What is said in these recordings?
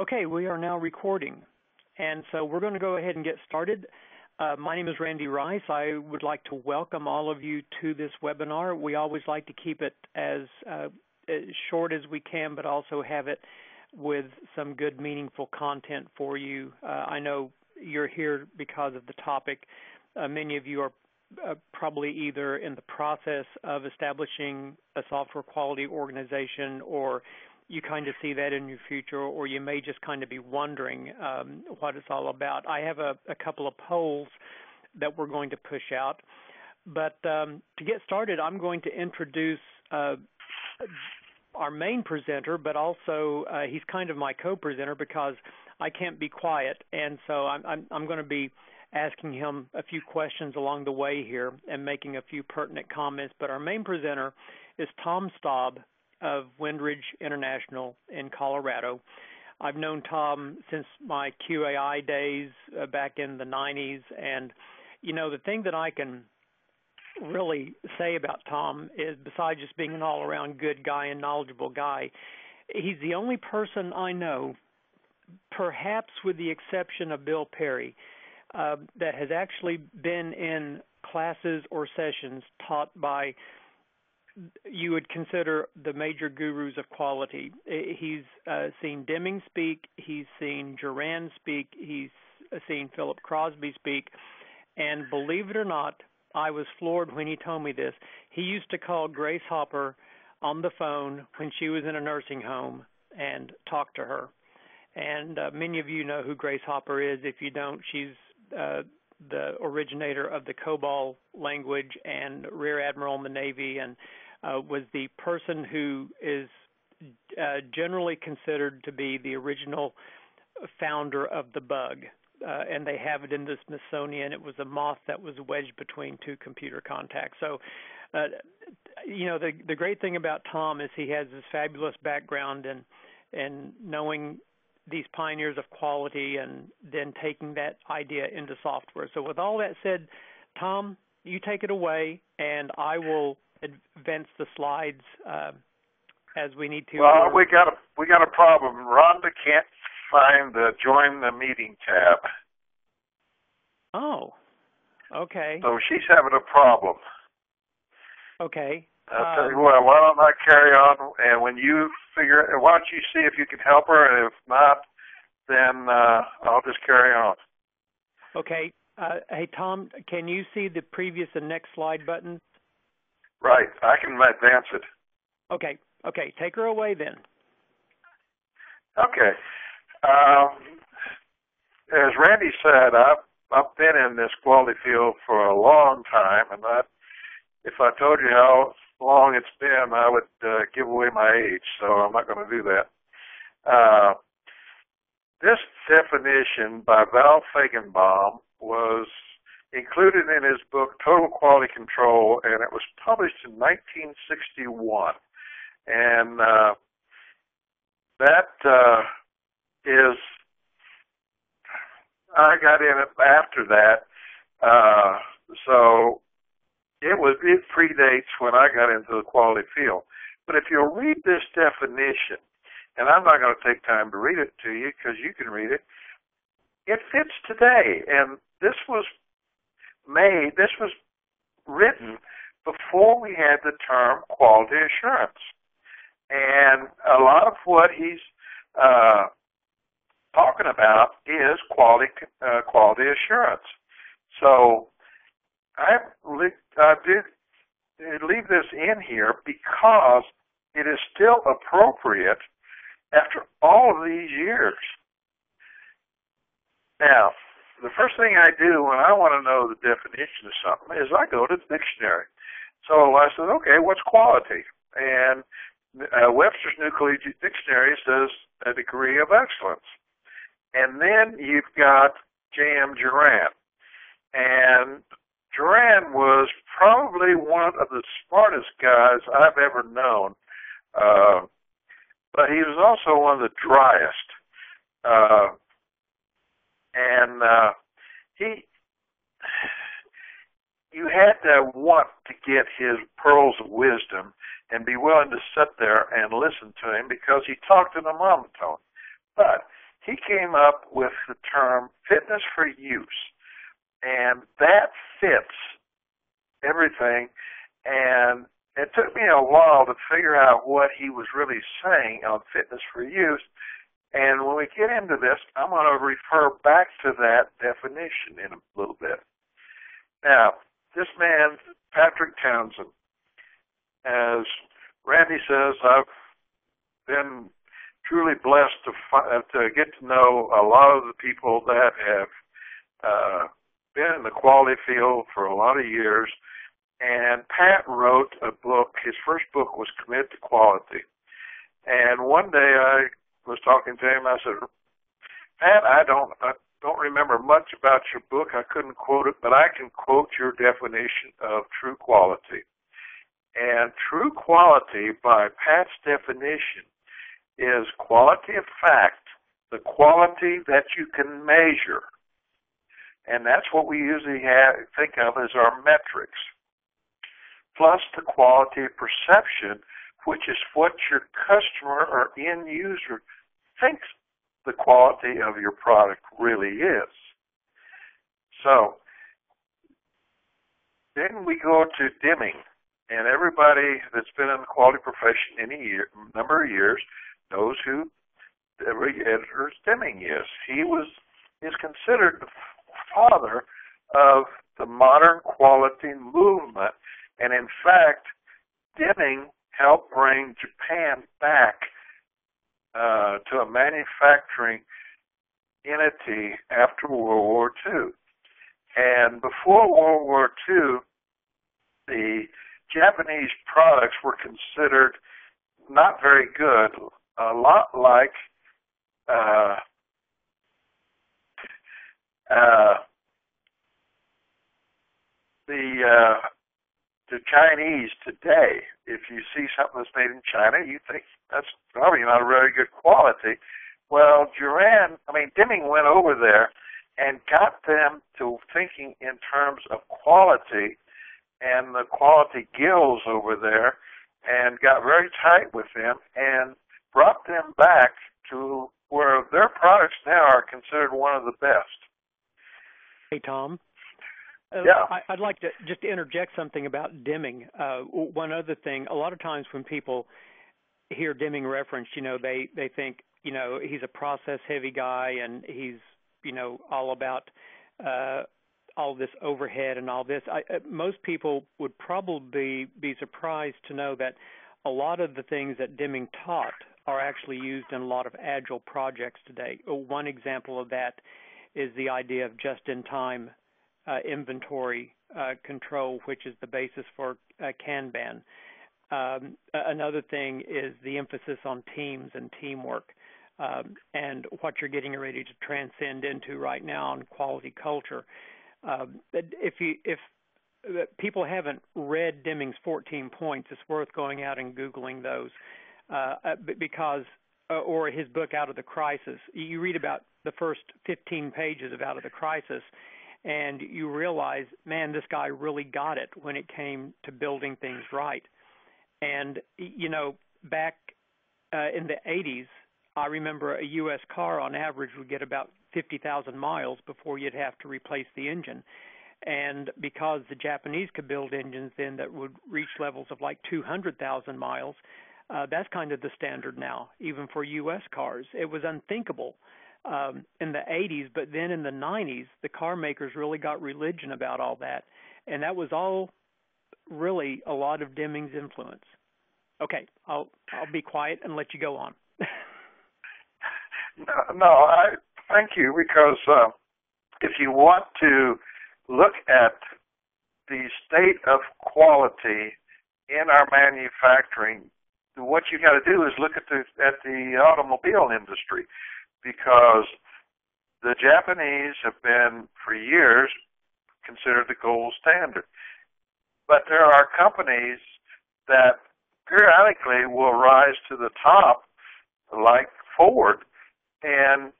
Okay, we are now recording. And so we're going to go ahead and get started. My name is Randy Rice. I would like to welcome all of you to this webinar. We always like to keep it as short as we can, but also have it with some good, meaningful content for you. I know you're here because of the topic. Many of you are probably either in the process of establishing a software quality organization, or you kind of see that in your future, or you may just kind of be wondering what it's all about. I have a couple of polls that we're going to push out. But to get started, I'm going to introduce our main presenter, but also he's kind of my co-presenter because I can't be quiet. And so I'm going to be asking him a few questions along the way here and making a few pertinent comments. But our main presenter is Tom Staab of Windridge International in Colorado. I've known Tom since my QAI days back in the 90s. And, you know, the thing that I can really say about Tom is, besides just being an all-around good guy and knowledgeable guy, he's the only person I know, perhaps with the exception of Bill Perry, that has actually been in classes or sessions taught by you would consider the major gurus of quality. He's seen Deming speak, he's seen Juran speak, he's seen Philip Crosby speak, and believe it or not, I was floored when he told me this. He used to call Grace Hopper on the phone when she was in a nursing home and talk to her. And many of you know who Grace Hopper is. If you don't, she's the originator of the COBOL language and Rear Admiral in the Navy, and was the person who is generally considered to be the original founder of the bug. And they have it in the Smithsonian. It was a moth that was wedged between two computer contacts. So, you know, the great thing about Tom is he has this fabulous background in knowing these pioneers of quality and then taking that idea into software. So with all that said, Tom, you take it away, and I will advance the slides as we need to. Well, we got a problem. Rhonda can't find the Join the Meeting tab. Oh, okay. So she's having a problem. Okay. I'll tell you what, why don't I carry on, and when you why don't you see if you can help her, and if not, then I'll just carry on. Okay. Hey, Tom, can you see the previous and next slide button? Right. I can advance it. Okay. Okay. Take her away then. Okay. As Randy said, I've been in this quality field for a long time, and if I told you how long it's been, I would give away my age, so I'm not going to do that. This definition by Val Feigenbaum was included in his book Total Quality Control, and it was published in 1961. And that is, I got in it after that, so it predates when I got into the quality field. But if you'll read this definition, and I'm not going to take time to read it to you because you can read it, it fits today. And this was written before we had the term quality assurance. And a lot of what he's talking about is quality assurance. So I did leave this in here because it is still appropriate after all of these years. Now, the first thing I do when I want to know the definition of something is I go to the dictionary. So I said, okay, what's quality? And Webster's New Collegiate Dictionary says a degree of excellence. And then you've got J.M. Juran. And Juran was probably one of the smartest guys I've ever known, but he was also one of the driest. You had to want to get his pearls of wisdom and be willing to sit there and listen to him because he talked in a monotone. But he came up with the term fitness for use, and that fits everything. And it took me a while to figure out what he was really saying on fitness for use. And when we get into this, I'm going to refer back to that definition in a little bit. Now, this man, Patrick Townsend, as Randy says, I've been truly blessed to get to know a lot of the people that have been in the quality field for a lot of years. And Pat wrote a book. His first book was Commit to Quality. And one day I was talking to him. I said, Pat, I don't remember much about your book. I couldn't quote it, but I can quote your definition of true quality. And true quality, by Pat's definition, is quality of fact, the quality that you can measure. And that's what we usually think of as our metrics. Plus the quality of perception, which is what your customer or end user thinks the quality of your product really is. So then we go to dimming. And everybody that's been in the quality profession any number of years knows who every editor's dimming is. He is considered the father of the modern quality movement. And in fact, dimming helped bring Japan back to a manufacturing entity after World War II. And before World War II, the Japanese products were considered not very good, a lot like the Chinese today. If you see something that's made in China, you think that's probably not a very good quality. Well, dimming went over there and got them to thinking in terms of quality and the quality guilds over there, and got very tight with them and brought them back to where their products now are considered one of the best. Hey, Tom. Yeah. I'd like to just interject something about dimming. One other thing, a lot of times when people hear dimming referenced, they think, he's a process-heavy guy and he's, all about all this overhead and all this. Most people would probably be surprised to know that a lot of the things that dimming taught are actually used in a lot of agile projects today. One example of that is the idea of just-in-time inventory control, which is the basis for Kanban. Another thing is the emphasis on teams and teamwork, and what you're getting ready to transcend into right now on quality culture. If people haven't read Deming's 14 points, it's worth going out and Googling those because or his book Out of the Crisis. You read about the first 15 pages of Out of the Crisis, and you realize, man, this guy really got it when it came to building things right. And, back in the 80s, I remember a U.S. car on average would get about 50,000 miles before you'd have to replace the engine. And because the Japanese could build engines then that would reach levels of like 200,000 miles, that's kind of the standard now, even for U.S. cars. It was unthinkable in the 80s, but then in the 90s, the car makers really got religion about all that. And that was all really a lot of Deming's influence. Okay, I'll be quiet and let you go on. No, I thank you, because if you want to look at the state of quality in our manufacturing, what you got to do is look at the automobile industry, because the Japanese have been for years considered the gold standard. But there are companies that periodically will rise to the top, like Ford, and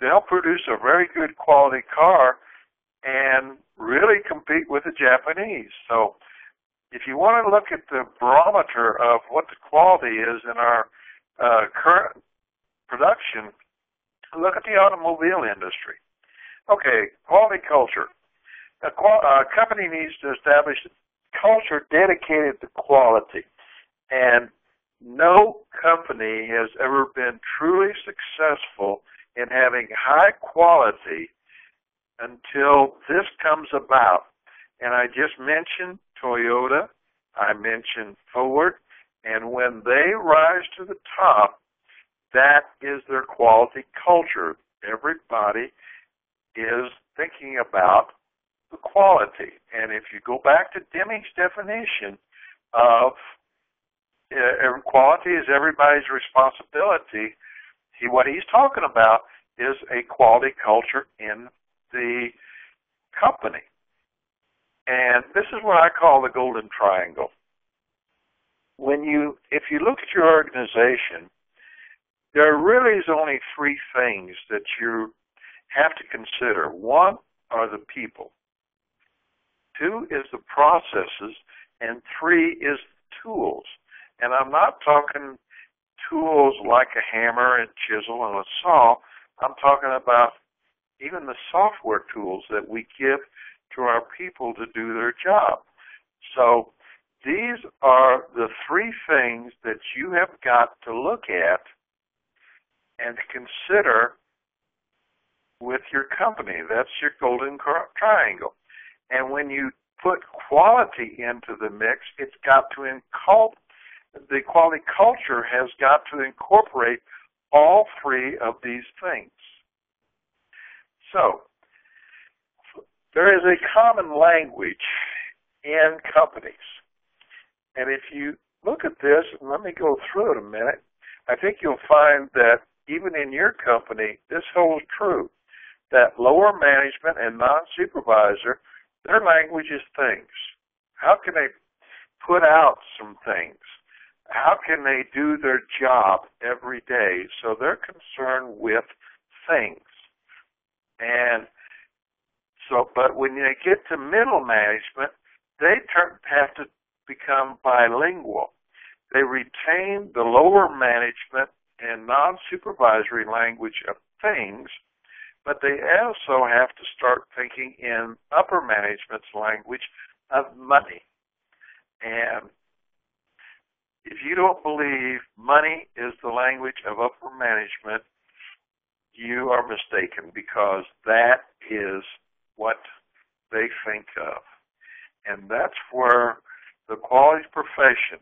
they'll produce a very good quality car and really compete with the Japanese. So if you want to look at the barometer of what the quality is in our current production, look at about the automobile industry? Okay, quality culture. A company needs to establish a culture dedicated to quality. And no company has ever been truly successful in having high quality until this comes about. And I just mentioned Toyota, I mentioned Ford, and when they rise to the top, that is their quality culture. Everybody is thinking about the quality. And if you go back to Deming's definition of quality is everybody's responsibility, what he's talking about is a quality culture in the company. And this is what I call the golden triangle. If you look at your organization, there really is only three things that you have to consider. One are the people. Two is the processes. And three is tools. And I'm not talking tools like a hammer and chisel and a saw. I'm talking about even the software tools that we give to our people to do their job. So these are the three things that you have got to look at and consider with your company. That's your golden triangle. And when you put quality into the mix, it's got to the quality culture has got to incorporate all three of these things. So there is a common language in companies. And if you look at this, and let me go through it a minute, I think you'll find that even in your company, this holds true, that lower management and non-supervisor, their language is things. How can they put out some things? How can they do their job every day? So they're concerned with things. And so, but when they get to middle management, they have to become bilingual. They retain the lower management and non-supervisory language of things, but they also have to start thinking in upper management's language of money. And if you don't believe money is the language of upper management, you are mistaken, because that is what they think of. And that's where the quality profession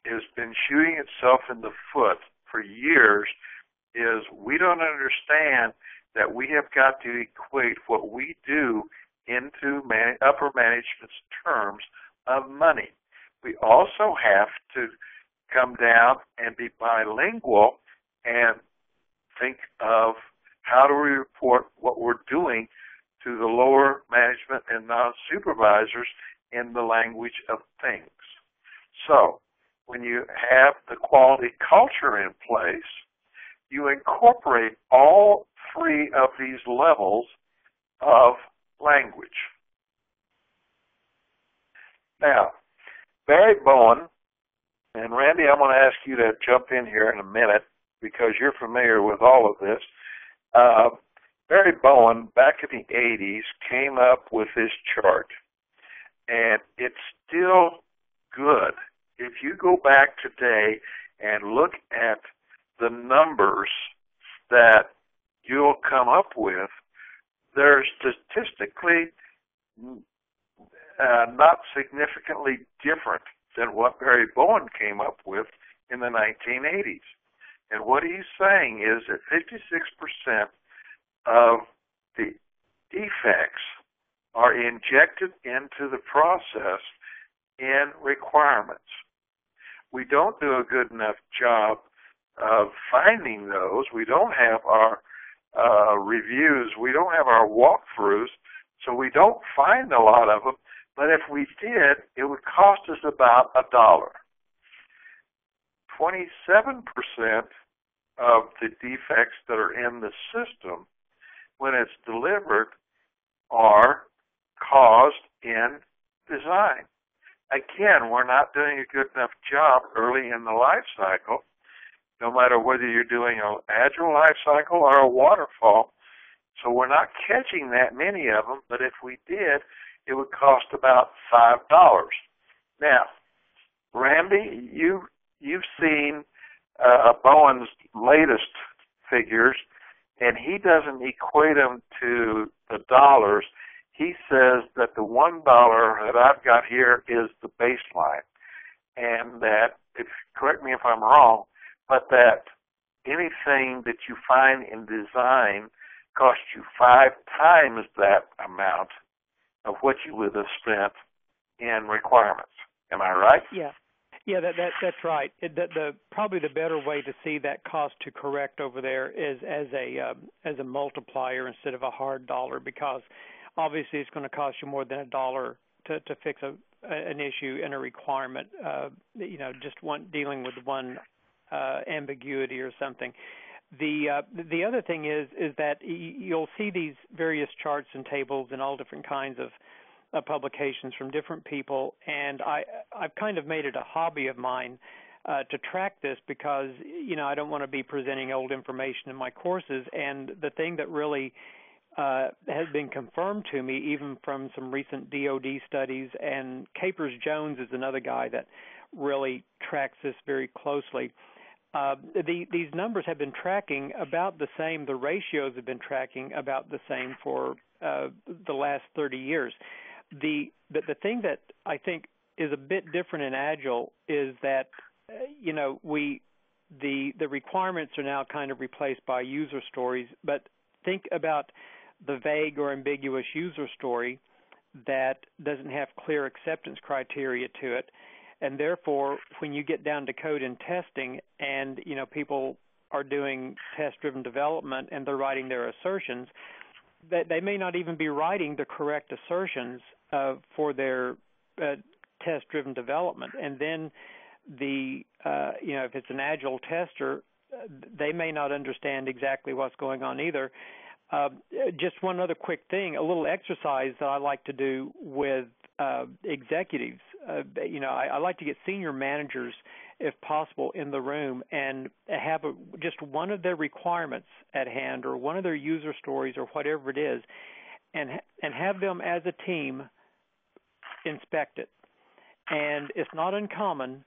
has been shooting itself in the foot for years, is we don't understand that we have got to equate what we do into upper management's terms of money. We also have to come down and be bilingual and think of how do we report what we're doing to the lower management and non-supervisors in the language of things. So when you have the quality culture in place, you incorporate all three of these levels of language. Now, Barry Bowen, and Randy, I'm going to ask you to jump in here in a minute because you're familiar with all of this. Barry Bowen, back in the 80s, came up with this chart, and it's still good. If you go back today and look at the numbers that you'll come up with, they're statistically not significantly different than what Barry Bowen came up with in the 1980s. And what he's saying is that 56% of the defects are injected into the process in requirements. We don't do a good enough job of finding those. We don't have our reviews. We don't have our walkthroughs, so we don't find a lot of them. But if we did, it would cost us about $1. 27% of the defects that are in the system, when it's delivered, are caused in design. Again, we're not doing a good enough job early in the life cycle no matter whether you're doing an agile life cycle or a waterfall. So we're not catching that many of them, but if we did, it would cost about $5. Now, Randy, you've seen Bowen's latest figures, and he doesn't equate them to the dollars. He says that the $1 that I've got here is the baseline, and that, correct me if I'm wrong, but that anything that you find in design costs you 5 times that amount of what you would have spent in requirements. Am I right? Yeah, that's right. Probably the better way to see that cost to correct over there is as a multiplier instead of a hard dollar, because obviously it's going to cost you more than $1 to fix an issue and a requirement. Just dealing with one ambiguity or something. The other thing is that you'll see these various charts and tables and all different kinds of publications from different people, and I've kind of made it a hobby of mine to track this because, I don't want to be presenting old information in my courses. And the thing that really has been confirmed to me, even from some recent DOD studies, and Capers-Jones is another guy that really tracks this very closely. These numbers have been tracking about the same. The ratios have been tracking about the same for the last 30 years. The thing that I think is a bit different in Agile is that the requirements are now kind of replaced by user stories. But think about the vague or ambiguous user story that doesn't have clear acceptance criteria to it. And therefore, when you get down to code and testing, and people are doing test-driven development and they're writing their assertions, that they may not even be writing the correct assertions for their test-driven development. And then if it's an agile tester, they may not understand exactly what's going on either. Just one other quick thing, a little exercise that I like to do with executives. I like to get senior managers, if possible, in the room and have just one of their requirements at hand or one of their user stories or whatever it is, and have them as a team inspect it. And it's not uncommon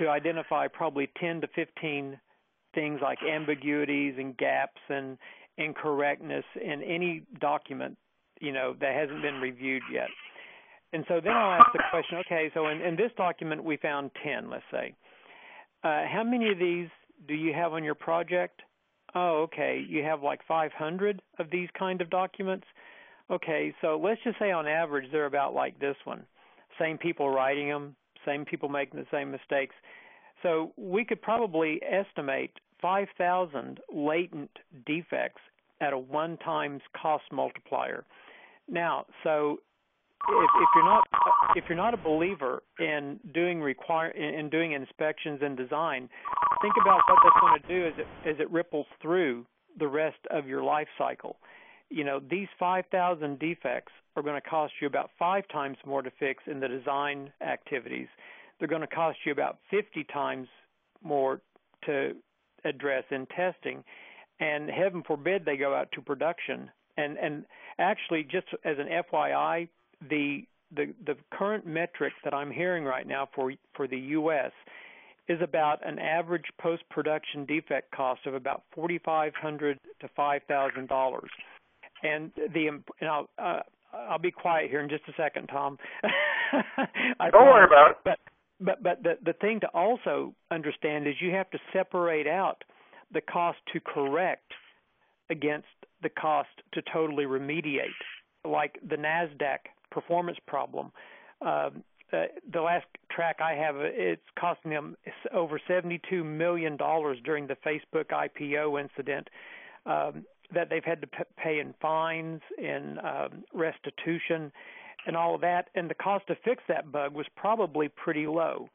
to identify probably 10 to 15 things like ambiguities and gaps and incorrectness in any document, that hasn't been reviewed yet. And so then I'll ask the question, okay, so in this document we found 10, let's say. How many of these do you have on your project? Oh, okay, you have like 500 of these kind of documents. Okay, so let's just say on average they're about like this one. Same people writing them, same people making the same mistakes. So we could probably estimate 5,000 latent defects at a one-time cost multiplier. Now, so if you're not a believer in doing inspections and design, think about what that's going to do as it ripples through the rest of your life cycle. These 5,000 defects are going to cost you about 5 times more to fix in the design activities. They're going to cost you about 50 times more to address in testing, and heaven forbid they go out to production. And actually, just as an FYI, the current metric that I'm hearing right now for the U.S. is about an average post-production defect cost of about $4,500 to $5,000. And I'll be quiet here in just a second, Tom. Don't worry about it. But the thing to also understand is you have to separate out the cost to correct against the cost to totally remediate, like the NASDAQ performance problem. The last track I have, it's costing them over $72 million during the Facebook IPO incident that they've had to pay in fines, in restitution, and all of that. And the cost to fix that bug was probably pretty low,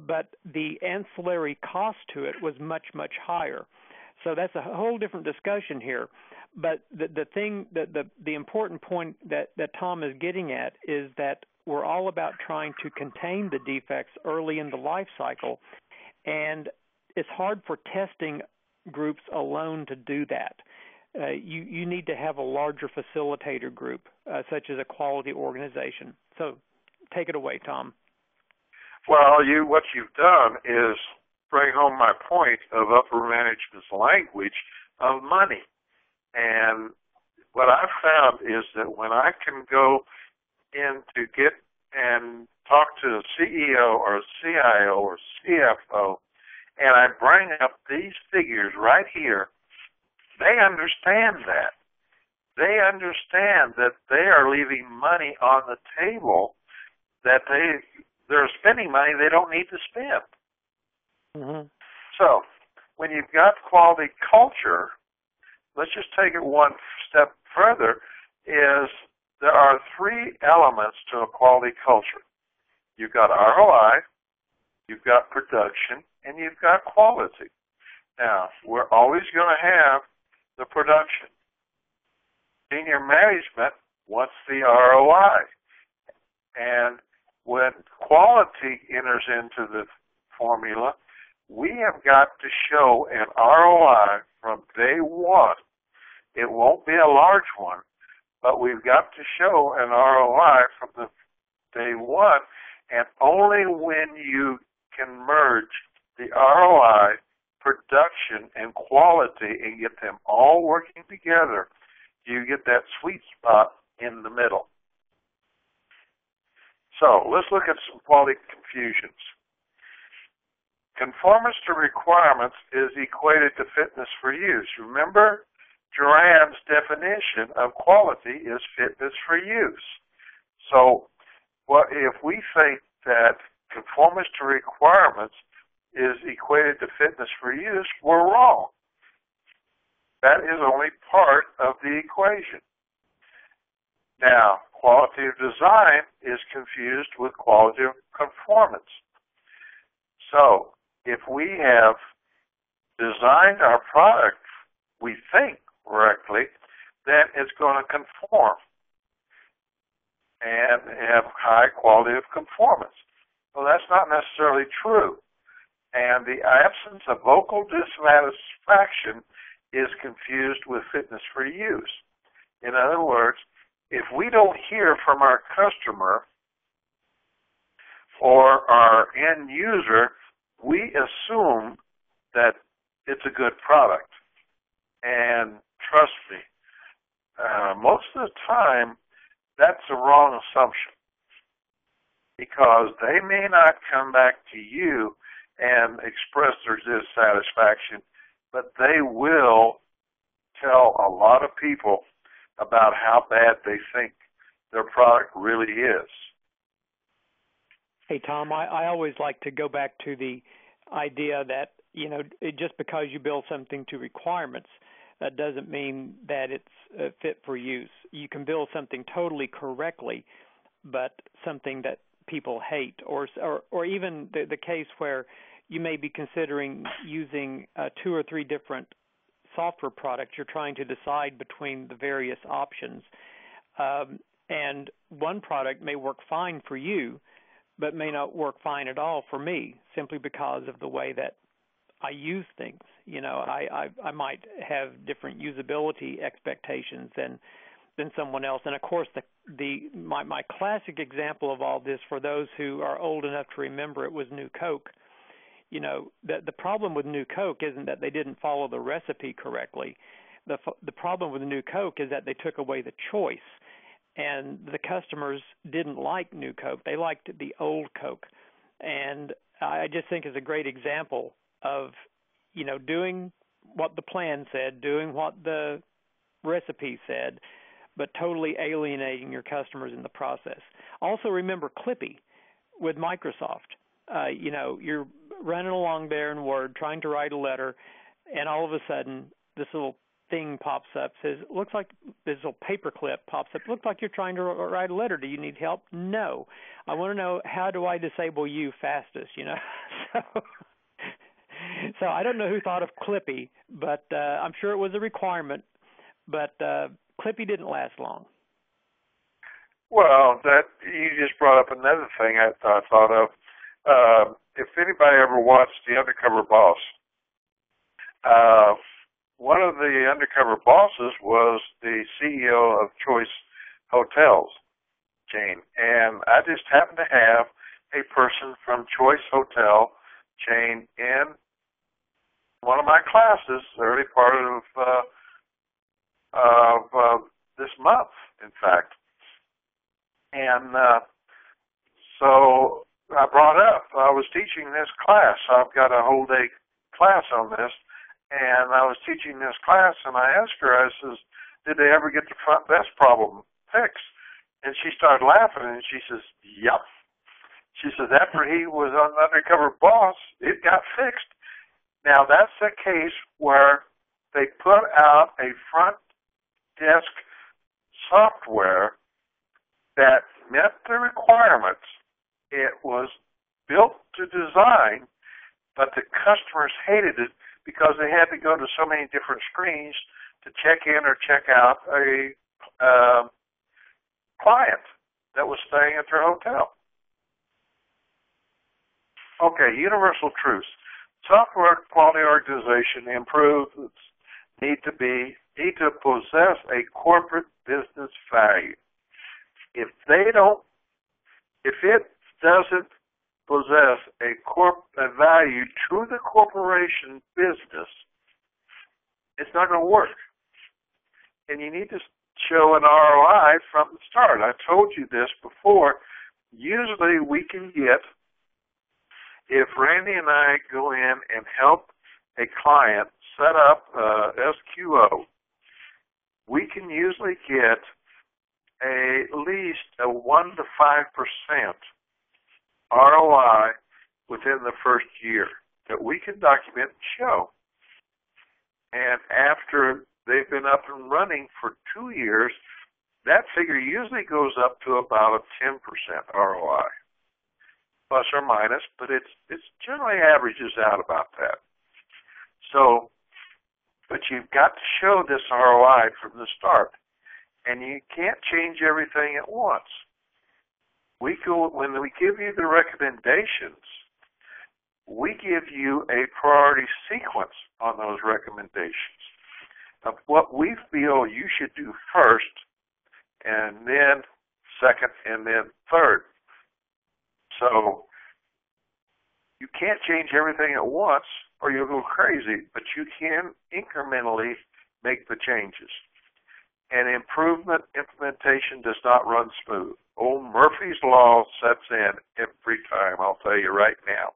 but the ancillary cost to it was much, much higher. So that's a whole different discussion here. But the important point that Tom is getting at is that we're all about trying to contain the defects early in the life cycle. And it's hard for testing groups alone to do that. You need to have a larger facilitator group, such as a quality organization. So take it away, Tom. Well, what you've done is bring home my point of upper management's language of money. And what I've found is that when I can go in to get and talk to a CEO or a CIO or CFO, and I bring up these figures right here, they understand that. They understand that they are leaving money on the table, that they're spending money they don't need to spend. Mm-hmm. So when you've got quality culture, let's just take it one step further, is there are three elements to a quality culture. You've got ROI, you've got production, and you've got quality. Now, we're always going to have the production. Senior management wants the ROI. And when quality enters into the formula, we have got to show an ROI from day one. It won't be a large one, but we've got to show an ROI from the day one, and only when you can merge the ROI, production, and quality and get them all working together, you get that sweet spot in the middle. So let's look at some quality confusions. Conformance to requirements is equated to fitness for use. Remember, Duran's definition of quality is fitness for use. So if we think that conformance to requirements is equated to fitness for use, we're wrong. That is only part of the equation. Now, quality of design is confused with quality of conformance. So, if we have designed our product, we think correctly, then it's going to conform and have high quality of conformance. Well, that's not necessarily true. And the absence of vocal dissatisfaction is confused with fitness for use. In other words, if we don't hear from our customer or our end user, we assume that it's a good product. And trust me, most of the time, that's a wrong assumption, because they may not come back to you and express their dissatisfaction, but they will tell a lot of people about how bad they think their product really is. Hey, Tom, I always like to go back to the idea that, just because you build something to requirements, that doesn't mean that it's fit for use. You can build something totally correctly, but something that people hate, or even the case where you may be considering using 2 or 3 different software products. You're trying to decide between the various options, and one product may work fine for you, but may not work fine at all for me, simply because of the way that I use things. I might have different usability expectations than someone else. And of course, my classic example of all this, for those who are old enough to remember it, was New Coke. The problem with New Coke isn't that they didn't follow the recipe correctly. The problem with New Coke is that they took away the choice, and the customers didn't like New Coke. They liked the old Coke. And I just think is a great example of, doing what the plan said, doing what the recipe said, but totally alienating your customers in the process. Also remember Clippy with Microsoft. You're running along there in Word trying to write a letter, and all of a sudden this little thing pops up, says, looks like this little paper clip pops up, looks like you're trying to write a letter. Do you need help? No. I want to know, how do I disable you fastest, So I don't know who thought of Clippy, but I'm sure it was a requirement, but Clippy didn't last long. Well, that you just brought up another thing I thought of. If anybody ever watched The Undercover Boss, uh, one of the undercover bosses was the CEO of Choice Hotels chain, and I just happened to have a person from Choice Hotel chain in one of my classes, the early part of this month, in fact. And so I brought up, I was teaching this class. I've got a whole day class on this, and I was teaching this class, and I asked her, I says, did they ever get the front desk problem fixed? And she started laughing, and she says, yep. She says, after he was an undercover boss, it got fixed. Now, that's a case where they put out a front desk software that met the requirements. It was built to design, but the customers hated it because they had to go to so many different screens to check in or check out a client that was staying at their hotel. Okay, universal truths. Software quality organization improvements need to possess a corporate business value. If it doesn't possess a value to the corporation business, it's not going to work. And you need to show an ROI from the start. I told you this before. Usually we can get, if Randy and I go in and help a client set up SQO, we can usually get at least a 1 to 5% ROI within the first year that we can document and show. And after they've been up and running for 2 years, that figure usually goes up to about a 10% ROI, plus or minus, but it's generally averages out about that. So, but you've got to show this ROI from the start, and you can't change everything at once. When we give you the recommendations, we give you a priority sequence on those recommendations of what we feel you should do first, and then second, and then third. So you can't change everything at once or you'll go crazy, but you can incrementally make the changes. And implementation does not run smooth. Old Murphy's Law sets in every time, I'll tell you right now.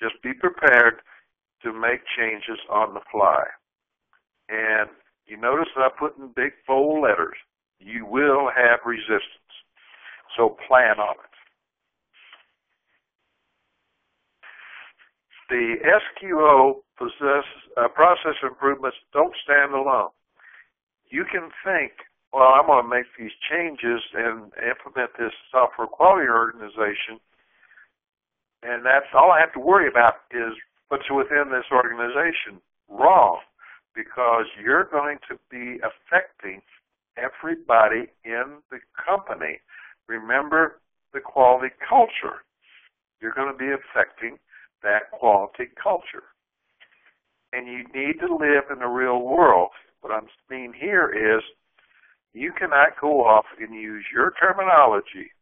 Just be prepared to make changes on the fly. And you notice that I put in big bold letters, you will have resistance. So plan on it. The SQO process improvements don't stand alone. You can think, well, I'm going to make these changes and implement this software quality organization, and that's all I have to worry about is what's within this organization. Wrong, because you're going to be affecting everybody in the company. Remember the quality culture. You're going to be affecting that quality culture. And you need to live in the real world. What I mean here is you cannot go off and use your terminology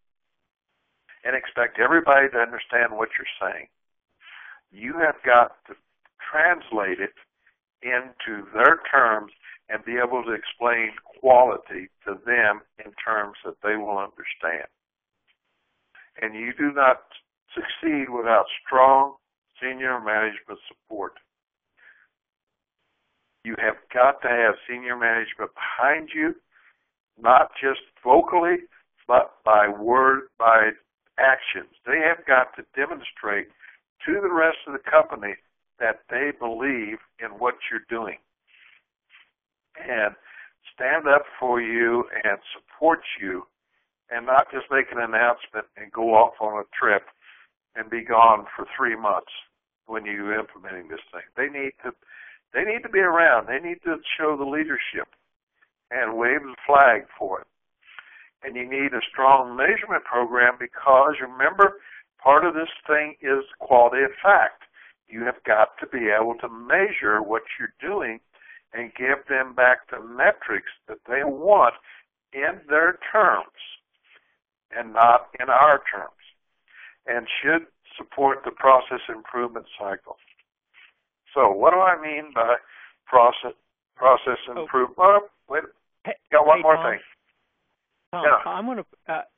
and expect everybody to understand what you're saying. You have got to translate it into their terms and be able to explain quality to them in terms that they will understand. And you do not succeed without strong senior management support. You have got to have senior management behind you, not just vocally, but by word, by actions. They have got to demonstrate to the rest of the company that they believe in what you're doing and stand up for you and support you, and not just make an announcement and go off on a trip and be gone for 3 months when you're implementing this thing. They need to be around. They need to show the leadership and wave the flag for it. And you need a strong measurement program because, remember, part of this thing is quality of fact. You have got to be able to measure what you're doing and give them back the metrics that they want in their terms and not in our terms, and should support the process improvement cycle. So what do I mean by process improvement? Oh, wait, got one more Tom, thing. Tom, Yeah. I'm going to.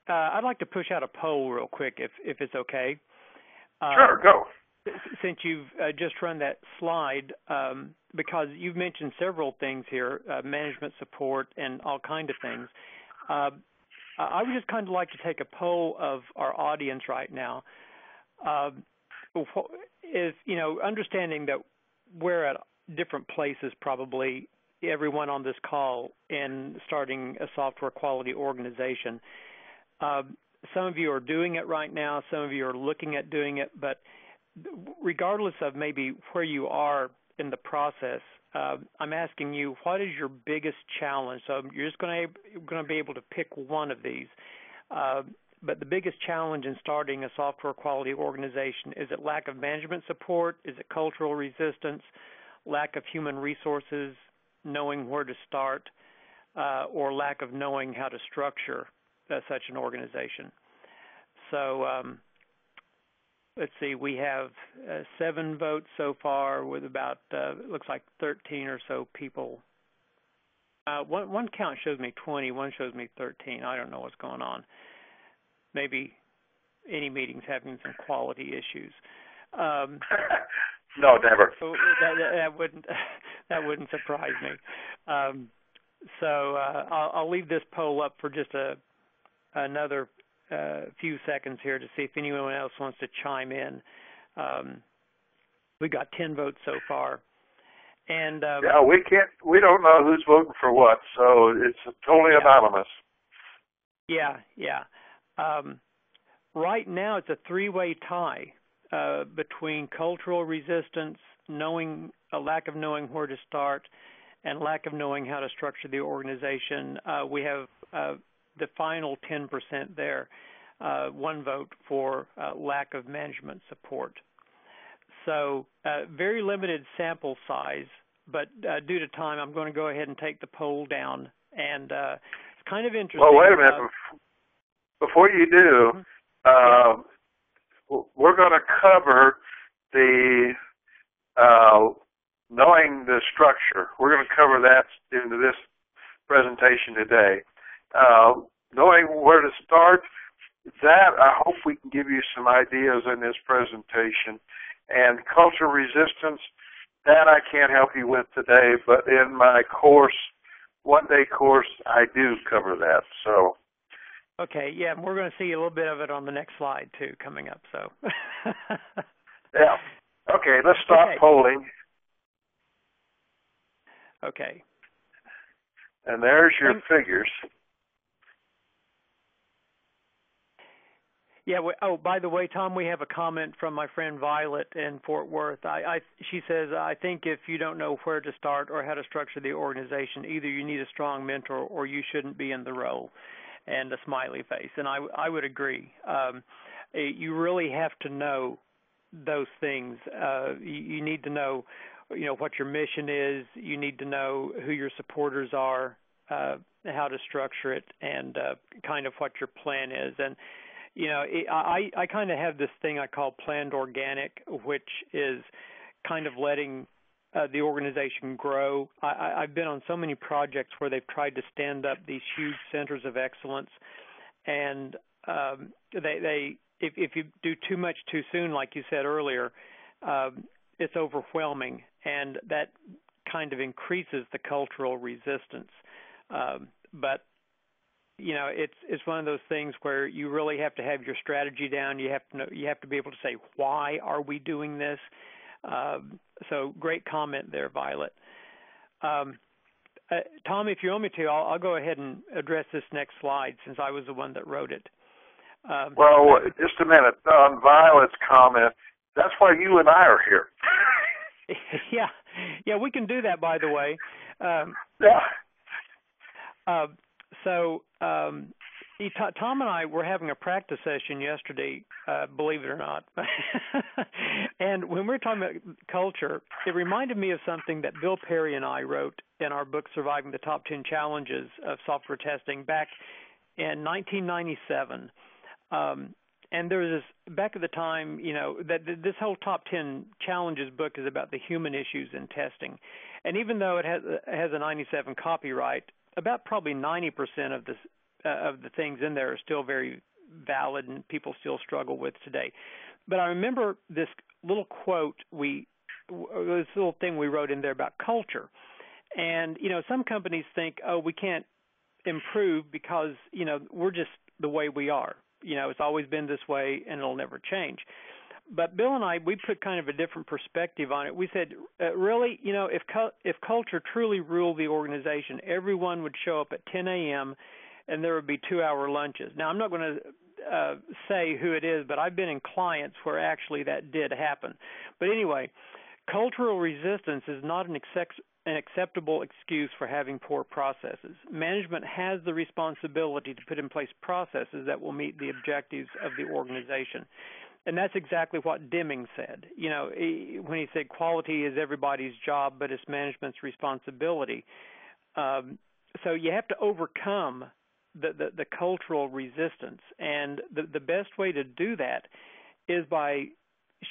I'd like to push out a poll real quick, if it's okay. Sure, go. Since you've just run that slide, because you've mentioned several things here, management support and all kinds of things. I would just kind of like to take a poll of our audience right now. Is, understanding that we're at different places, probably everyone on this call, in starting a software quality organization. Some of you are doing it right now. Some of you are looking at doing it. But regardless of maybe where you are in the process, I'm asking you, what is your biggest challenge? So you're just going to be able to pick one of these. But the biggest challenge in starting a software quality organization, is it lack of management support? Is it cultural resistance? Lack of human resources, knowing where to start, or lack of knowing how to structure such an organization? So let's see, we have 7 votes so far with about, looks like 13 or so people. One count shows me 20, one shows me 13. I don't know what's going on. Maybe any meeting's having some quality issues. No, never. So that wouldn't surprise me. So I'll leave this poll up for just another few seconds here to see if anyone else wants to chime in. We got 10 votes so far, and yeah, we don't know who's voting for what, so it's totally anonymous. Yeah. Right now, it's a 3-way tie between cultural resistance, a lack of knowing where to start, and lack of knowing how to structure the organization. We have the final 10% there, 1 vote for lack of management support. So very limited sample size, but due to time, I'm going to go ahead and take the poll down. And it's kind of interesting. Well, wait a minute. Before you do, we're going to cover the knowing the structure. We're going to cover that into this presentation today. Knowing where to start, that I hope we can give you some ideas in this presentation. And cultural resistance, that I can't help you with today, but in my course, one-day course, I do cover that. So. Okay, yeah, we're going to see a little bit of it on the next slide, too, coming up. So. Yeah. Okay, let's stop polling. Okay. And there's your figures. Yeah. By the way, Tom, we have a comment from my friend Violet in Fort Worth. She says, I think if you don't know where to start or how to structure the organization, either you need a strong mentor or you shouldn't be in the role. And a smiley face. And I would agree. You really have to know those things. You need to know, what your mission is. You need to know who your supporters are, how to structure it, and kind of what your plan is. And I kind of have this thing I call planned organic, which is kind of letting the organization grow. I've been on so many projects where they've tried to stand up these huge centers of excellence, and if you do too much too soon, like you said earlier, it's overwhelming, and that kind of increases the cultural resistance. But it's one of those things where you really have to have your strategy down. You have to be able to say, why are we doing this? So great comment there, Violet. Tom, if you want me to, I'll go ahead and address this next slide since I was the one that wrote it. Well, just a minute. On Violet's comment, that's why you and I are here. Yeah, we can do that, by the way. Yeah. So Tom and I were having a practice session yesterday, believe it or not. And when we were talking about culture, it reminded me of something that Bill Perry and I wrote in our book, Surviving the Top 10 Challenges of Software Testing, back in 1997. And there was this, back at the time, that this whole Top 10 Challenges book is about the human issues in testing. And even though it has a 97 copyright, about probably 90% of the things in there are still very valid and people still struggle with today. But I remember this little quote this little thing we wrote in there about culture. And, some companies think, oh, we can't improve because, we're just the way we are. It's always been this way and it'll never change. But Bill and I, we put kind of a different perspective on it. We said, really, if culture truly ruled the organization, everyone would show up at 10 a.m., and there would be 2-hour lunches. Now, I'm not going to say who it is, but I've been in clients where actually that did happen. But anyway, cultural resistance is not an acceptable excuse for having poor processes. Management has the responsibility to put in place processes that will meet the objectives of the organization. And that's exactly what Deming said. When he said quality is everybody's job, but it's management's responsibility. So you have to overcome the cultural resistance. And the best way to do that is by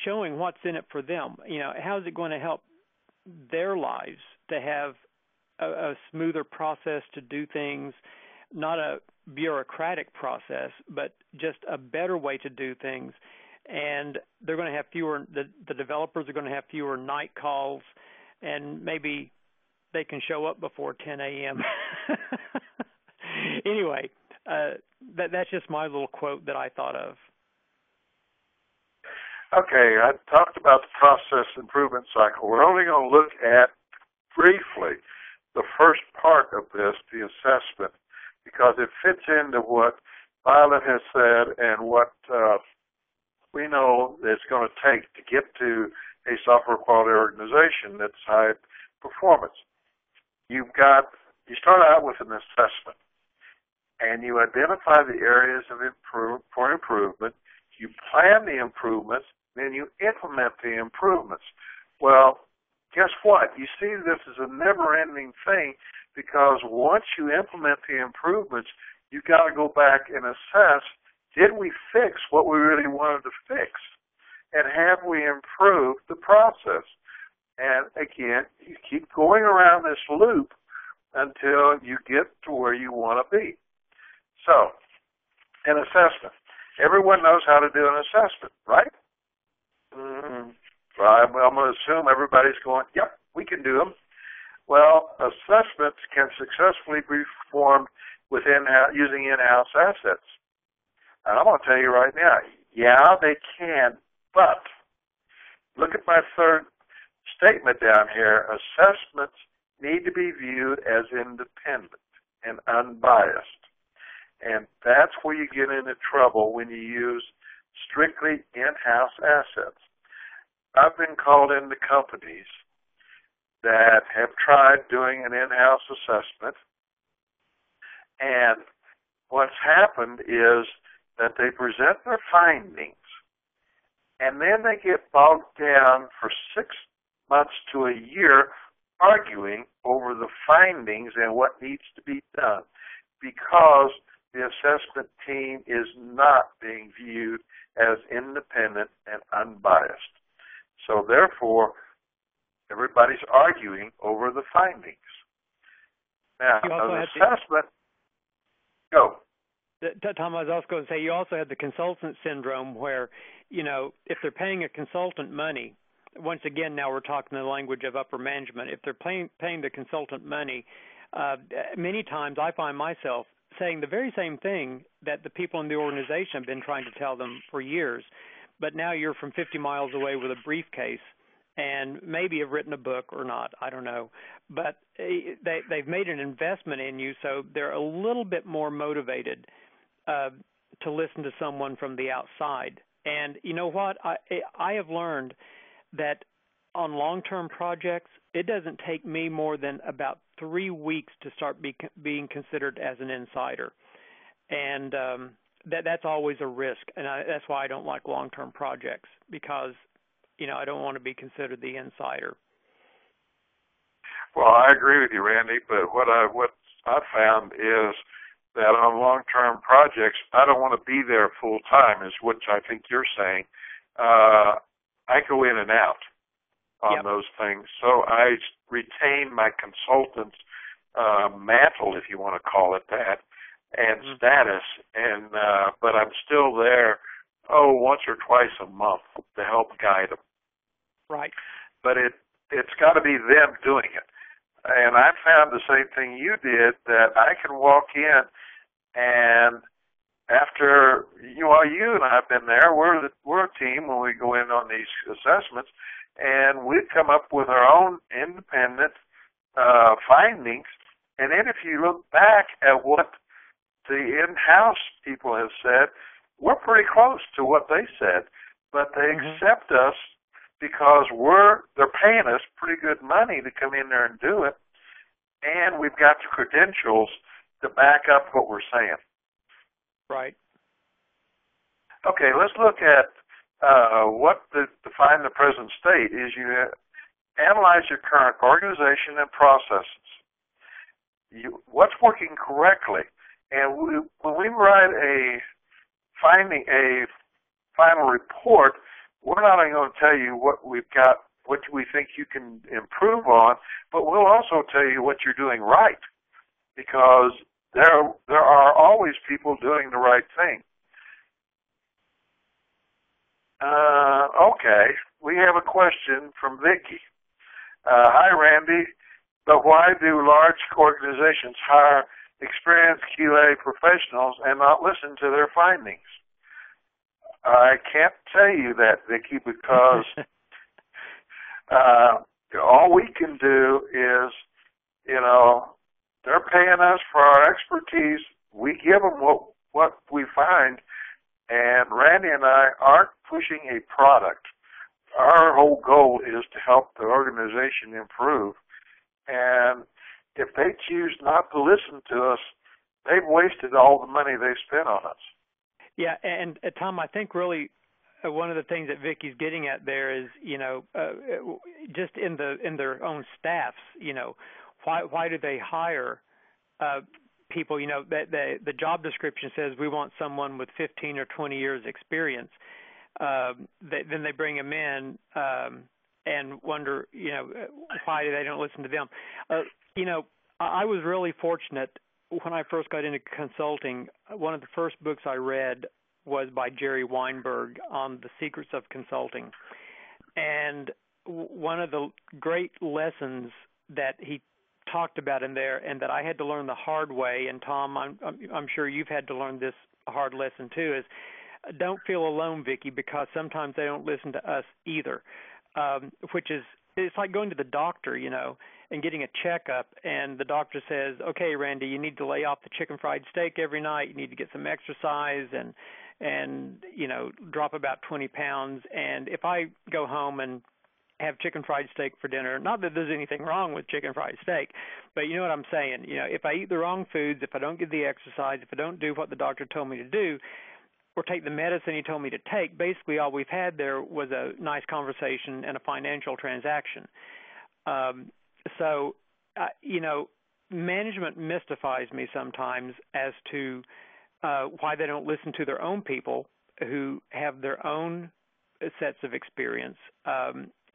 showing what's in it for them. How is it going to help their lives to have a smoother process to do things, not a bureaucratic process, but just a better way to do things. And they're going to have the developers are going to have fewer night calls, and maybe they can show up before 10 a.m. Anyway, that's just my little quote that I thought of. Okay, I talked about the process improvement cycle. We're only going to look at briefly the first part of this, the assessment, because it fits into what Violet has said and what we know it's going to take to get to a software quality organization that's high performance. You start out with an assessment, and you identify the areas for improvement. You plan the improvements, then you implement the improvements. Well, guess what? You see this is a never-ending thing, because once you implement the improvements, you've got to go back and assess, did we fix what we really wanted to fix? And have we improved the process? And again, you keep going around this loop until you get to where you want to be. So, an assessment. Everyone knows how to do an assessment, right? I'm going to assume everybody's going, yep, we can do them. Well, assessments can successfully be performed using in-house assets. And I'm going to tell you right now, yeah, they can, but look at my third statement down here. Assessments need to be viewed as independent and unbiased. And that's where you get into trouble when you use strictly in-house assets. I've been called into companies that have tried doing an in-house assessment, and what's happened is that they present their findings, and then they get bogged down for 6 months to a year arguing over the findings and what needs to be done, because the assessment team is not being viewed as independent and unbiased. So therefore, everybody's arguing over the findings. Now, an assessment, go. Tom, I was also going to say, you also have the consultant syndrome where, if they're paying a consultant money, once again, now we're talking the language of upper management. If they're paying the consultant money, many times I find myself saying the very same thing that the people in the organization have been trying to tell them for years. But now you're from 50 miles away with a briefcase and maybe have written a book or not, I don't know. But they've made an investment in you, so they're a little bit more motivated to listen to someone from the outside. And you know what? I have learned that on long-term projects, it doesn't take me more than about 3 weeks to start being considered as an insider. and that's always a risk, and that's why I don't like long-term projects, because I don't want to be considered the insider. Well, I agree with you, Randy, but what I've found is that on long-term projects, I don't want to be there full time, is what I think you're saying. I go in and out on those things, so I retain my consultant mantle, if you want to call it that, and status, and but I'm still there, once or twice a month to help guide them. Right. But it's got to be them doing it. And I found the same thing you did, that I can walk in and after, you and I have been there, we're a team when we go in on these assessments, and we come up with our own independent findings. And then if you look back at what the in-house people have said, we're pretty close to what they said. But they accept us because they're paying us pretty good money to come in there and do it, and we've got the credentials to back up what we're saying. Right. Okay, let's look at what define the present state is. You analyze your current organization and processes. What's working correctly, and when we write a final report, we're not only going to tell you what we've got, what we think you can improve on, but we'll also tell you what you're doing right, because there are always people doing the right thing. Okay, we have a question from Vicki. Hi, Randy, but why do large organizations hire experienced QA professionals and not listen to their findings? I can't tell you that, Vicki, because all we can do is, they're paying us for our expertise. We give them what we find, and Randy and I aren't pushing a product. Our whole goal is to help the organization improve, and if they choose not to listen to us, they've wasted all the money they spent on us. Yeah, and Tom, I think really one of the things that Vicki's getting at there is, just in their own staffs, why do they hire people? That the job description says we want someone with 15 or 20 years experience. Then they bring them in and wonder, why they don't listen to them. I was really fortunate. When I first got into consulting, one of the first books I read was by Jerry Weinberg on the secrets of consulting. And one of the great lessons that he talked about in there, and that I had to learn the hard way, and Tom, I'm sure you've had to learn this hard lesson too, is don't feel alone, Vicki, because sometimes they don't listen to us either, it's like going to the doctor, and getting a checkup, and the doctor says, okay, Randy, you need to lay off the chicken fried steak every night, you need to get some exercise, and drop about 20 pounds. And if I go home and have chicken fried steak for dinner, not that there's anything wrong with chicken fried steak, but you know what I'm saying, if I eat the wrong foods, if I don't get the exercise, if I don't do what the doctor told me to do, or take the medicine he told me to take, basically all we've had there was a nice conversation and a financial transaction. So, management mystifies me sometimes as to why they don't listen to their own people who have their own sets of experience.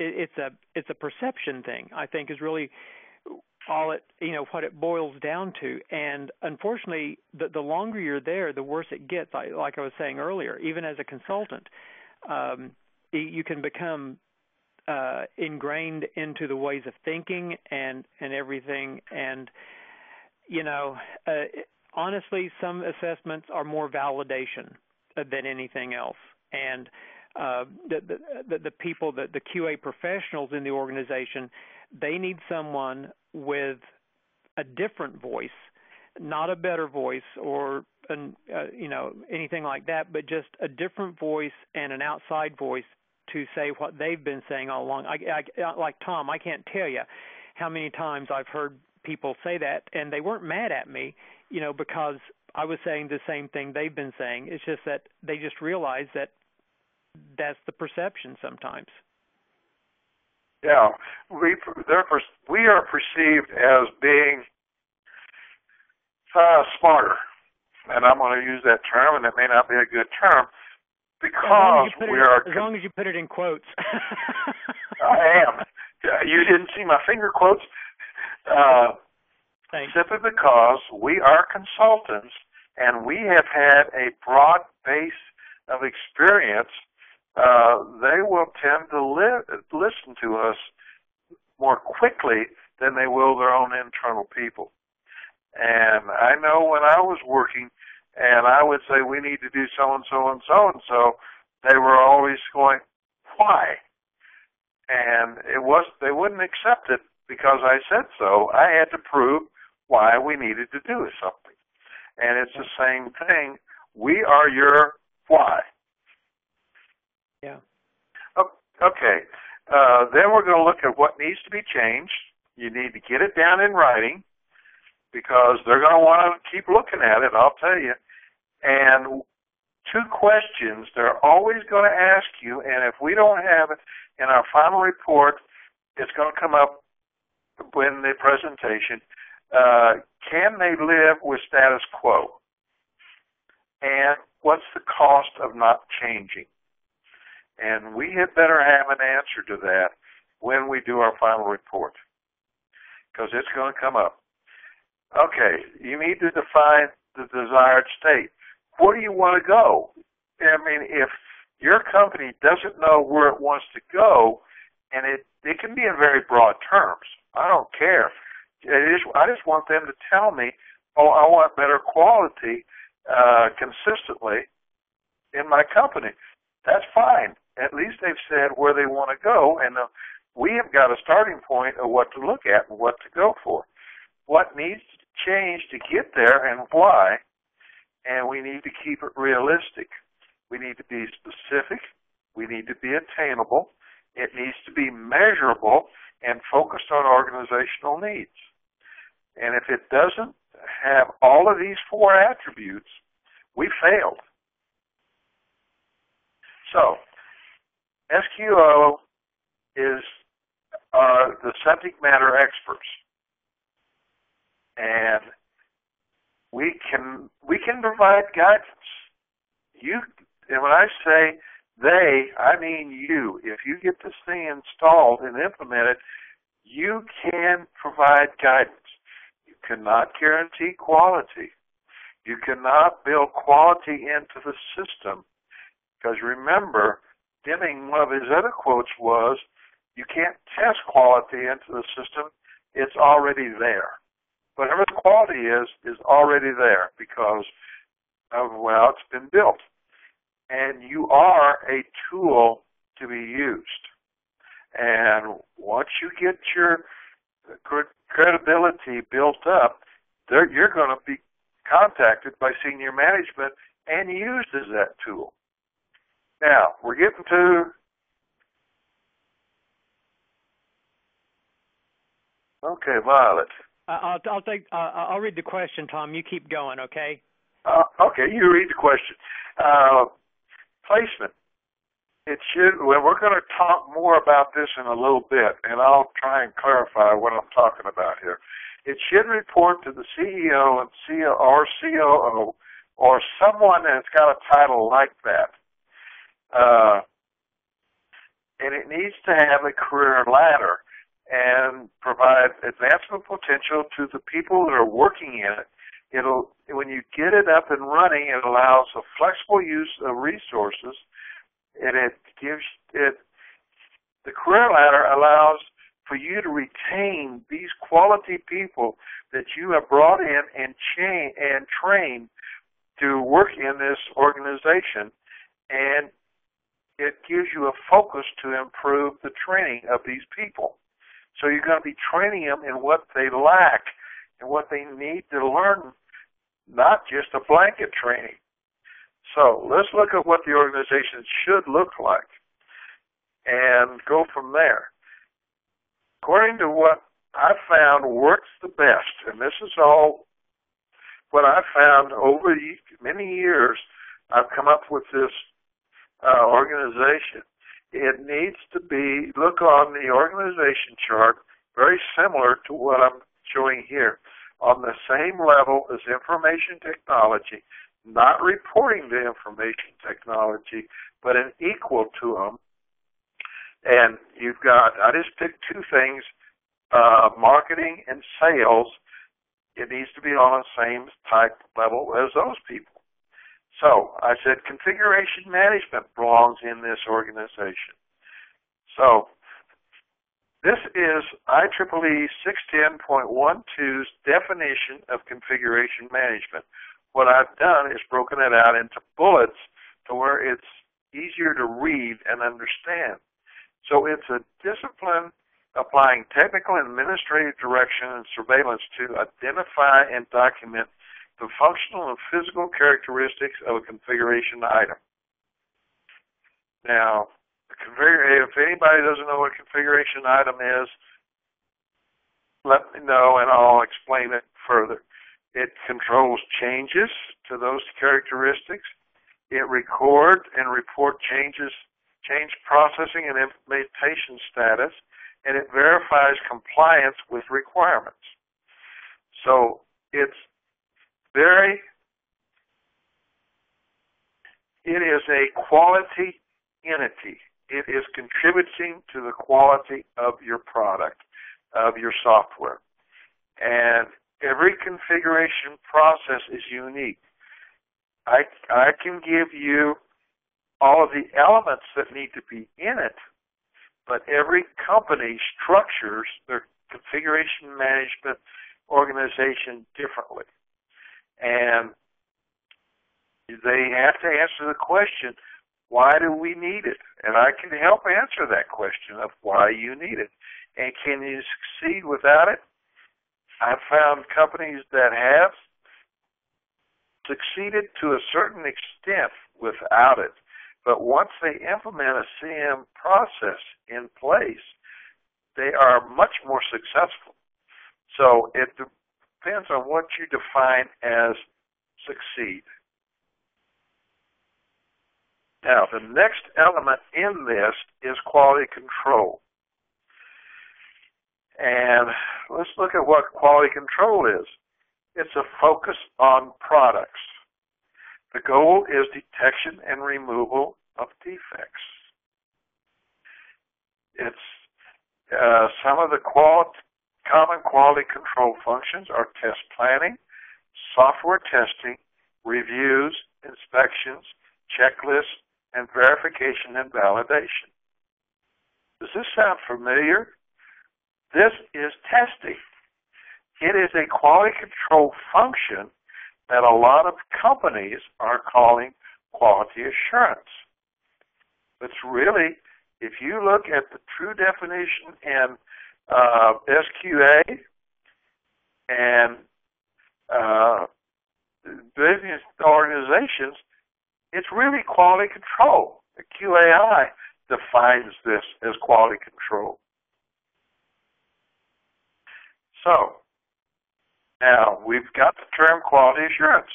It's a perception thing, I think, is really all what it boils down to. And unfortunately, the longer you're there, the worse it gets. Like I was saying earlier, even as a consultant, you can become ingrained into the ways of thinking and everything. And, honestly, some assessments are more validation than anything else. And the people, the QA professionals in the organization, they need someone with a different voice, not a better voice or anything like that, but just a different voice and an outside voice to say what they've been saying all along. Like Tom, I can't tell you how many times I've heard people say that, and they weren't mad at me, because I was saying the same thing they've been saying. It's just that they just realize that that's the perception sometimes. Yeah, we are perceived as being smarter, and I'm going to use that term, and it may not be a good term, because as long as you put it in quotes. I am. You didn't see my finger quotes. Simply because we are consultants, and we have had a broad base of experience, they will tend to listen to us more quickly than they will their own internal people. And I know when I was working, and I would say, we need to do so-and-so and so-and-so, they were always going, why? And they wouldn't accept it because I said so. I had to prove why we needed to do something. And it's the same thing. We are your why. Yeah. Okay. Then we're going to look at what needs to be changed. You need to get it down in writing because they're going to want to keep looking at it, I'll tell you. And 2 questions they're always going to ask you, and if we don't have it in our final report, it's going to come up in the presentation. Can they live with status quo? And what's the cost of not changing? And we had better have an answer to that when we do our final report, because it's going to come up. Okay, you need to define the desired state. Where do you want to go? I mean, if your company doesn't know where it wants to go, and it can be in very broad terms. I don't care. I just want them to tell me, oh, I want better quality consistently in my company. That's fine. At least they've said where they want to go, and we have got a starting point of what to look at and what to go for. What needs to change to get there and why, and we need to keep it realistic. We need to be specific. We need to be attainable. It needs to be measurable and focused on organizational needs. And if it doesn't have all of these 4 attributes, we failed. So, SQO are the subject matter experts. And we can provide guidance. And when I say they, I mean you. If you get this thing installed and implemented, you can provide guidance. You cannot guarantee quality. You cannot build quality into the system. Because remember, Deming, one of his other quotes was, you can't test quality into the system. It's already there. Whatever the quality is already there because of, well, it's been built. And you are a tool to be used. And once you get your credibility built up, you're going to be contacted by senior management and used as that tool. Now, we're getting to... Okay, Violet. I'll read the question, Tom. You keep going, okay? Okay, you read the question. Placement. It should. Well, we're going to talk more about this in a little bit, and I'll try and clarify what I'm talking about here. It should report to the CEO and COO or someone that's got a title like that. And it needs to have a career ladder and provide advancement potential to the people that are working in it. When you get it up and running, it allows a flexible use of resources, and it gives it, the career ladder allows for you to retain these quality people that you have brought in and trained to work in this organization, and it gives you a focus to improve the training of these people. So you're going to be training them in what they lack and what they need to learn, not just a blanket training. So let's look at what the organization should look like and go from there. According to what I found works the best, and this is all what I've found over many years, I've come up with this organization. It needs to be, look on the organization chart, very similar to what I'm showing here, on the same level as information technology, not reporting to information technology, but an equal to them. And you've got, I just picked two things, marketing and sales. It needs to be on the same type level as those people. So I said configuration management belongs in this organization. So this is IEEE 610.12's definition of configuration management. What I've done is broken it out into bullets to where it's easier to read and understand. So it's a discipline applying technical and administrative direction and surveillance to identify and document the functional and physical characteristics of a configuration item. Now, if anybody doesn't know what a configuration item is, let me know and I'll explain it further. It controls changes to those characteristics. It records and reports changes, change processing and implementation status, and it verifies compliance with requirements. So it is a quality entity. It is contributing to the quality of your product, of your software. And every configuration process is unique. I can give you all of the elements that need to be in it, but every company structures their configuration management organization differently. And they have to answer the question, why do we need it? And I can help answer that question of why you need it. And can you succeed without it? I've found companies that have succeeded to a certain extent without it. But once they implement a CM process in place, they are much more successful. So it depends on what you define as succeed. Now, the next element in this is quality control. And let's look at what quality control is. It's a focus on products. The goal is detection and removal of defects. It's some of the common quality control functions are test planning, software testing, reviews, inspections, checklists, and verification and validation. Does this sound familiar? This is testing. It is a quality control function that a lot of companies are calling quality assurance. It's really, if you look at the true definition in SQA and business organizations, it's really quality control. The QAI defines this as quality control. So, now we've got the term quality assurance.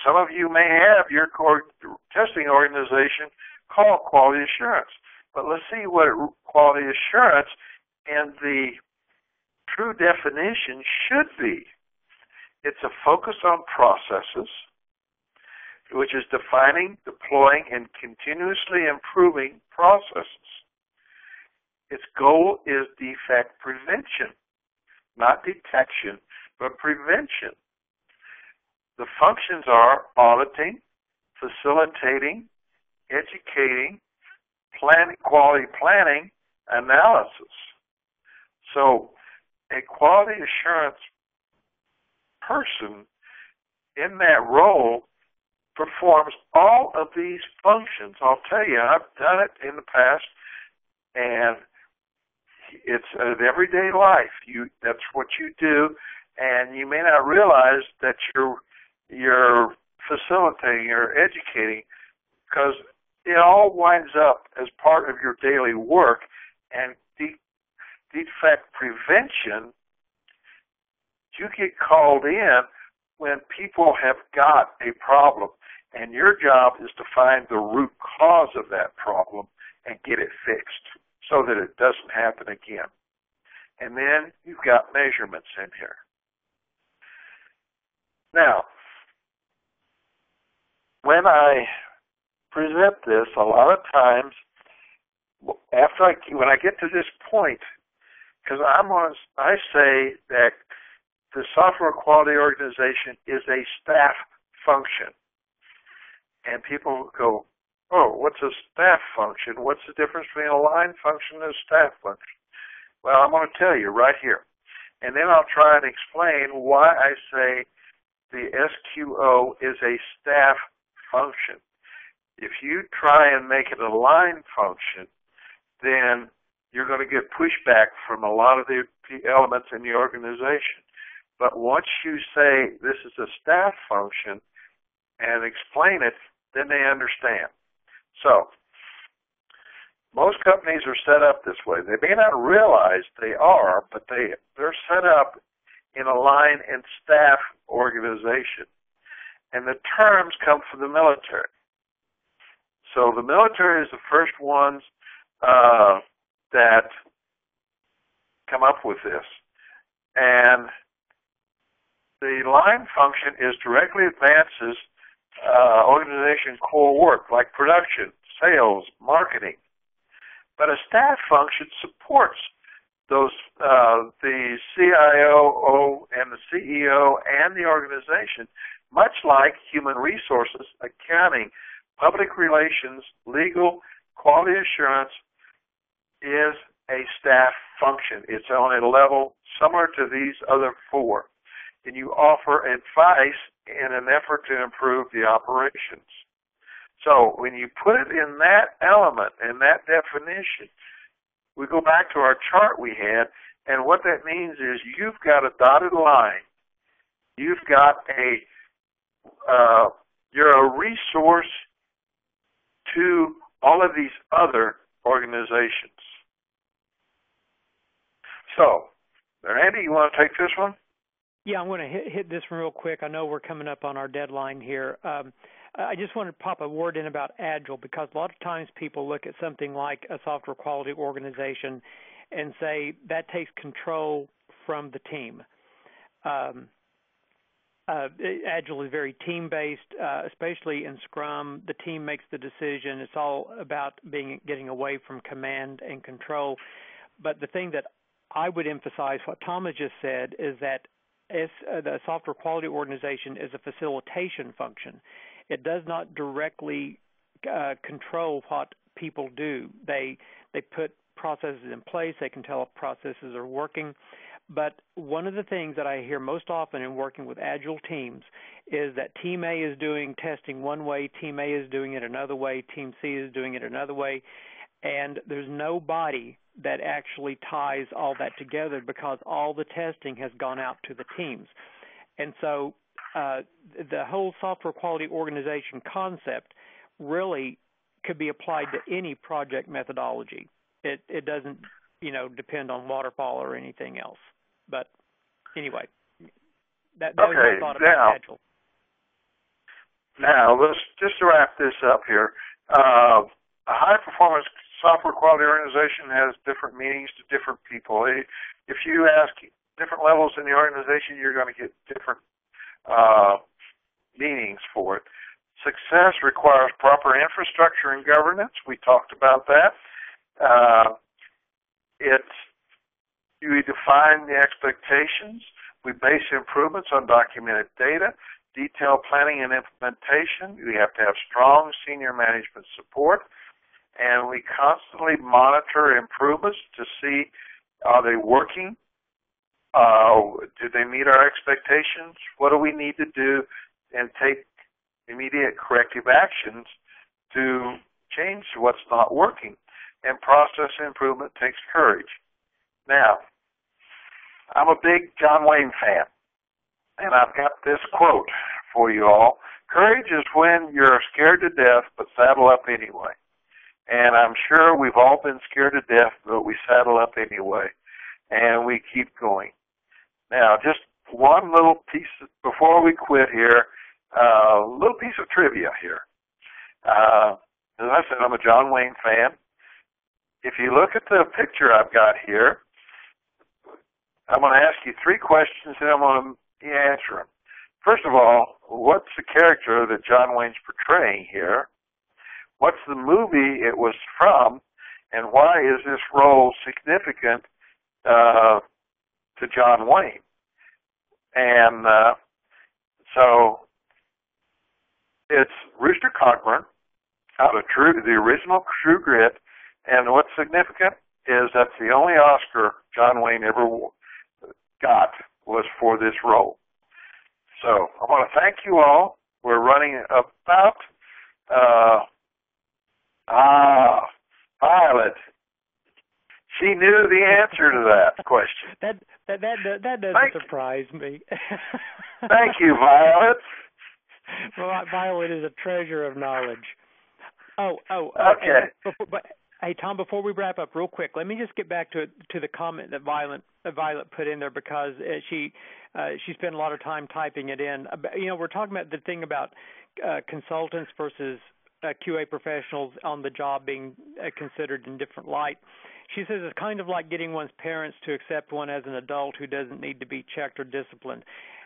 Some of you may have your testing organization called quality assurance. But let's see what quality assurance and the true definition should be. It's a focus on processes, which is defining, deploying, and continuously improving processes. Its goal is defect prevention, not detection, but prevention. The functions are auditing, facilitating, educating, quality planning, analysis. So a quality assurance person in that role performs all of these functions. I'll tell you, I've done it in the past, and it's an everyday life. That's what you do, and you may not realize that you're facilitating or educating, because it all winds up as part of your daily work, and defect prevention You get called in when people have got a problem, and your job is to find the root cause of that problem and get it fixed so that it doesn't happen again. And then you've got measurements in here. Now, when I present this, a lot of times, when I get to this point, because I say that the software quality organization is a staff function. And people go, oh, what's a staff function? What's the difference between a line function and a staff function? Well, I'm going to tell you right here. And then I'll try and explain why I say the SQO is a staff function. If you try and make it a line function, then you're going to get pushback from a lot of the elements in the organization. But once you say this is a staff function and explain it, then they understand. So, most companies are set up this way. They may not realize they are, but they're set up in a line and staff organization. And the terms come from the military. So the military is the first ones that come up with this. And the line function is directly advances organization core work like production, sales, marketing. But a staff function supports those the CIO and the CEO and the organization, much like human resources, accounting, public relations, legal, quality assurance is a staff function. It's on a level similar to these other four. And you offer advice in an effort to improve the operations. So when you put it in that element, in that definition, we go back to our chart we had, and what that means is you've got a dotted line. You've got you're a resource to all of these other organizations. So, Randy, you want to take this one? Yeah, I'm going to hit this one real quick. I know we're coming up on our deadline here. I just want to pop a word in about Agile, because a lot of times people look at something like a software quality organization and say that takes control from the team. Agile is very team-based, especially in Scrum. The team makes the decision. It's all about getting away from command and control. But the thing that I would emphasize, what Thomas just said, is that the software quality organization is a facilitation function. It does not directly control what people do. They put processes in place. They can tell if processes are working. But one of the things that I hear most often in working with Agile teams is that Team A is doing testing one way, Team A is doing it another way, Team C is doing it another way, and there's nobody that actually ties all that together because all the testing has gone out to the teams. And so the whole software quality organization concept really could be applied to any project methodology. It doesn't, depend on waterfall or anything else. But anyway, that was my thought about Agile. Now, let's just to wrap this up here. A high-performance software quality organization has different meanings to different people. If you ask different levels in the organization, you're going to get different meanings for it. Success requires proper infrastructure and governance. We talked about that. We define the expectations. We base improvements on documented data, detailed planning and implementation. We have to have strong senior management support. And we constantly monitor improvements to see, are they working? Do they meet our expectations? What do we need to do? And take immediate corrective actions to change what's not working. And process improvement takes courage. Now, I'm a big John Wayne fan, and I've got this quote for you all. Courage is when you're scared to death but saddle up anyway. And I'm sure we've all been scared to death, but we saddle up anyway, and we keep going. Now, just one little piece before we quit here, a little piece of trivia here. As I said, I'm a John Wayne fan. If you look at the picture I've got here, I'm going to ask you 3 questions and I'm going to answer them. First of all, what's the character that John Wayne's portraying here? What's the movie it was from? And why is this role significant to John Wayne? And so it's Rooster Cogburn out of the original True Grit. And what's significant is that's the only Oscar John Wayne ever got was for this role. So I want to thank you all. We're running about Violet. She knew the answer to that question. That doesn't surprise me. Thank you, Violet. Well, Violet is a treasure of knowledge. Okay. Hey, Tom, before we wrap up real quick, let me just get back to the comment that Violet put in there because she spent a lot of time typing it in. We're talking about the thing about consultants versus QA professionals on the job being considered in different light. She says it's kind of like getting one's parents to accept one as an adult who doesn't need to be checked or disciplined.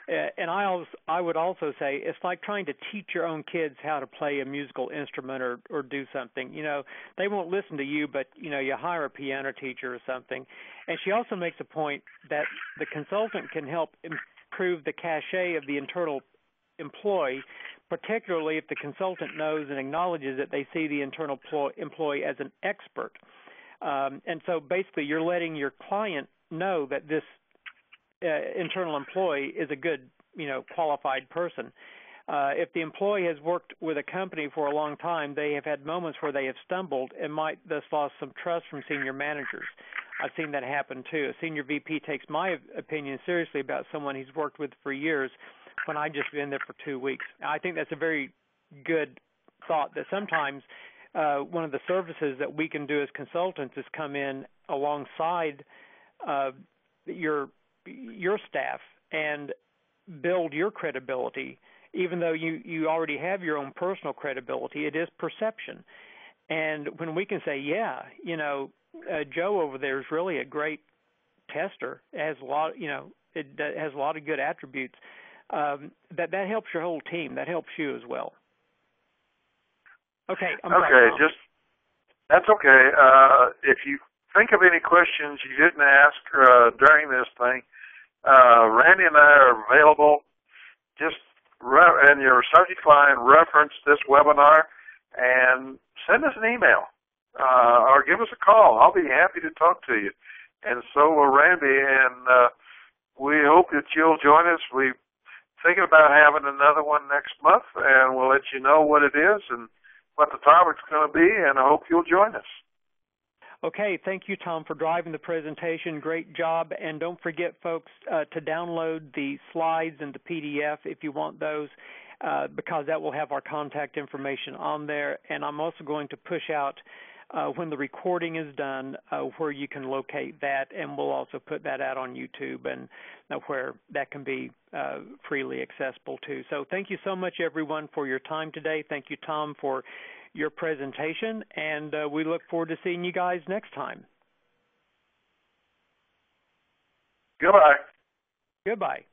And I would also say it's like trying to teach your own kids how to play a musical instrument or do something. They won't listen to you, but, you hire a piano teacher or something. And she also makes a point that the consultant can help improve the cachet of the internal employee, particularly if the consultant knows and acknowledges that they see the internal employee as an expert. And so basically you're letting your client know that this internal employee is a good, qualified person. If the employee has worked with a company for a long time, they have had moments where they have stumbled and might thus lost some trust from senior managers. I've seen that happen too. A senior VP takes my opinion seriously about someone he's worked with for years when I just been there for 2 weeks. I think that's a very good thought that sometimes one of the services that we can do as consultants is come in alongside your staff and build your credibility. Even though you already have your own personal credibility, it is perception. And when we can say, Joe over there is really a great tester, it has a lot, it has a lot of good attributes, that helps your whole team. That helps you as well. Okay. That's okay. If you think of any questions you didn't ask during this thing, Randy and I are available. Just in your subject line, reference this webinar and send us an email or give us a call. I'll be happy to talk to you. And so will Randy. And we hope that you'll join us. We're thinking about having another one next month, and we'll let you know what it is and what the topic's going to be, and I hope you'll join us. Okay, thank you, Tom, for driving the presentation. Great job. And don't forget, folks, to download the slides and the PDF if you want those, because that will have our contact information on there. And I'm also going to push out when the recording is done where you can locate that, and we'll also put that out on YouTube and where that can be freely accessible too. So thank you so much, everyone, for your time today. Thank you, Tom, for your presentation, and we look forward to seeing you guys next time. Goodbye. Goodbye.